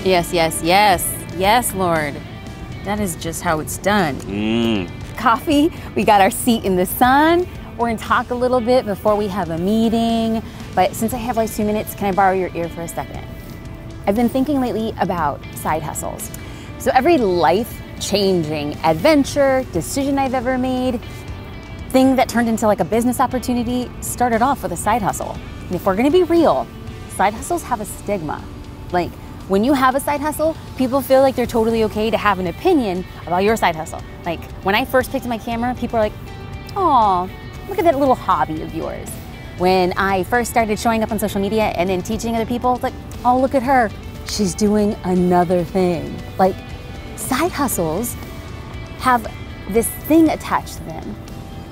Yes, yes, yes. Yes, Lord. That is just how it's done. Coffee, we got our seat in the sun. We're gonna talk a little bit before we have a meeting. But since I have like 2 minutes, can I borrow your ear for a second? I've been thinking lately about side hustles. So every life-changing adventure, decision I've ever made, thing that turned into like a business opportunity started off with a side hustle. And if we're gonna be real, side hustles have a stigma. Like, when you have a side hustle, people feel like they're totally okay to have an opinion about your side hustle. Like, when I first picked up my camera, people are like, "Aw, look at that little hobby of yours." When I first started showing up on social media and then teaching other people, it's like, "Oh, look at her, she's doing another thing." Like, side hustles have this thing attached to them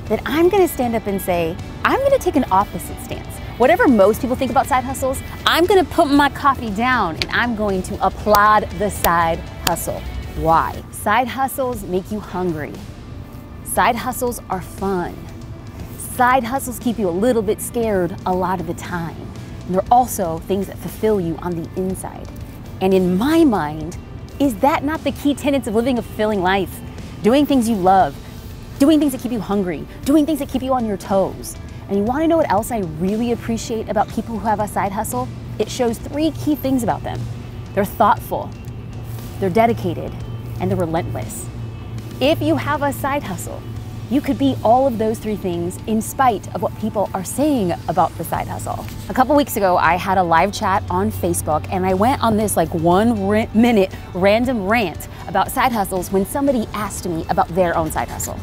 that I'm gonna stand up and say, I'm gonna take an opposite stance. Whatever most people think about side hustles, I'm gonna put my coffee down and I'm going to applaud the side hustle. Why? Side hustles make you hungry. Side hustles are fun. Side hustles keep you a little bit scared a lot of the time. And they're also things that fulfill you on the inside. And in my mind, is that not the key tenets of living a fulfilling life? Doing things you love, doing things that keep you hungry, doing things that keep you on your toes. And you want to know what else I really appreciate about people who have a side hustle? It shows 3 key things about them. They're thoughtful, they're dedicated, and they're relentless. If you have a side hustle, you could be all of those 3 things in spite of what people are saying about the side hustle. A couple weeks ago, I had a live chat on Facebook and I went on this like 1-minute random rant about side hustles when somebody asked me about their own side hustle.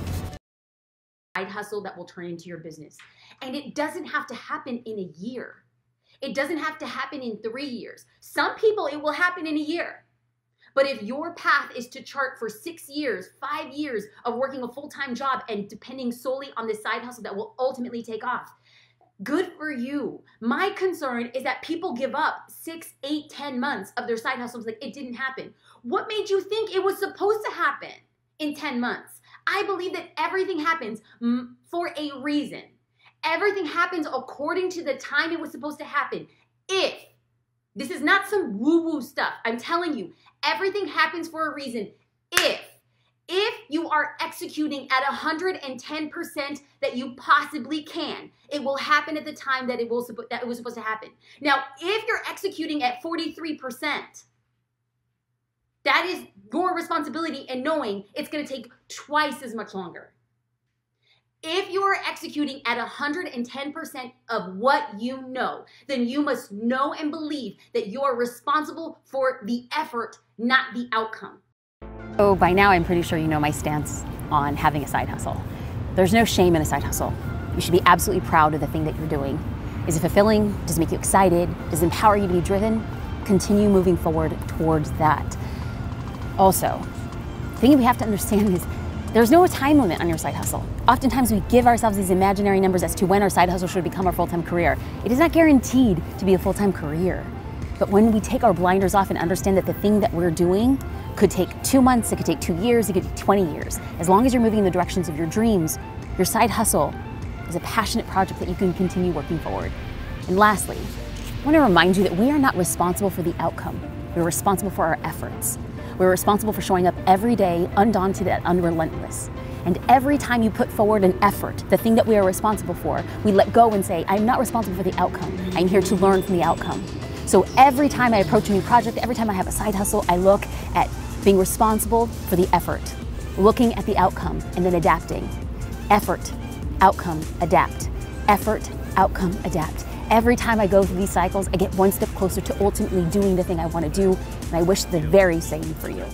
Side hustle that will turn into your business. And it doesn't have to happen in a year. It doesn't have to happen in 3 years. Some people, it will happen in a year. But if your path is to chart for 6 years, 5 years of working a full-time job and depending solely on this side hustle that will ultimately take off, good for you. My concern is that people give up 6, 8, 10 months of their side hustles like it didn't happen. What made you think it was supposed to happen in 10 months? I believe that everything happens for a reason. Everything happens according to the time it was supposed to happen. If, this is not some woo-woo stuff, I'm telling you, everything happens for a reason. If you are executing at 110% that you possibly can, it will happen at the time that it was supposed to happen. Now, if you're executing at 43%, that is your responsibility in knowing it's going to take twice as much longer. If you are executing at 110% of what you know, then you must know and believe that you are responsible for the effort, not the outcome. So by now, I'm pretty sure you know my stance on having a side hustle. There's no shame in a side hustle. You should be absolutely proud of the thing that you're doing. Is it fulfilling? Does it make you excited? Does it empower you to be driven? Continue moving forward towards that. Also, the thing we have to understand is there's no time limit on your side hustle. Oftentimes we give ourselves these imaginary numbers as to when our side hustle should become our full-time career. It is not guaranteed to be a full-time career. But when we take our blinders off and understand that the thing that we're doing could take 2 months, it could take 2 years, it could take 20 years. As long as you're moving in the directions of your dreams, your side hustle is a passionate project that you can continue working forward. And lastly, I want to remind you that we are not responsible for the outcome. We're responsible for our efforts. We're responsible for showing up every day, undaunted and unrelentless. And every time you put forward an effort, the thing that we are responsible for, we let go and say, I'm not responsible for the outcome. I'm here to learn from the outcome. So every time I approach a new project, every time I have a side hustle, I look at being responsible for the effort, looking at the outcome, and then adapting. Effort, outcome, adapt. Effort, outcome, adapt. Every time I go through these cycles, I get one step closer to ultimately doing the thing I want to do, and I wish the very same for you.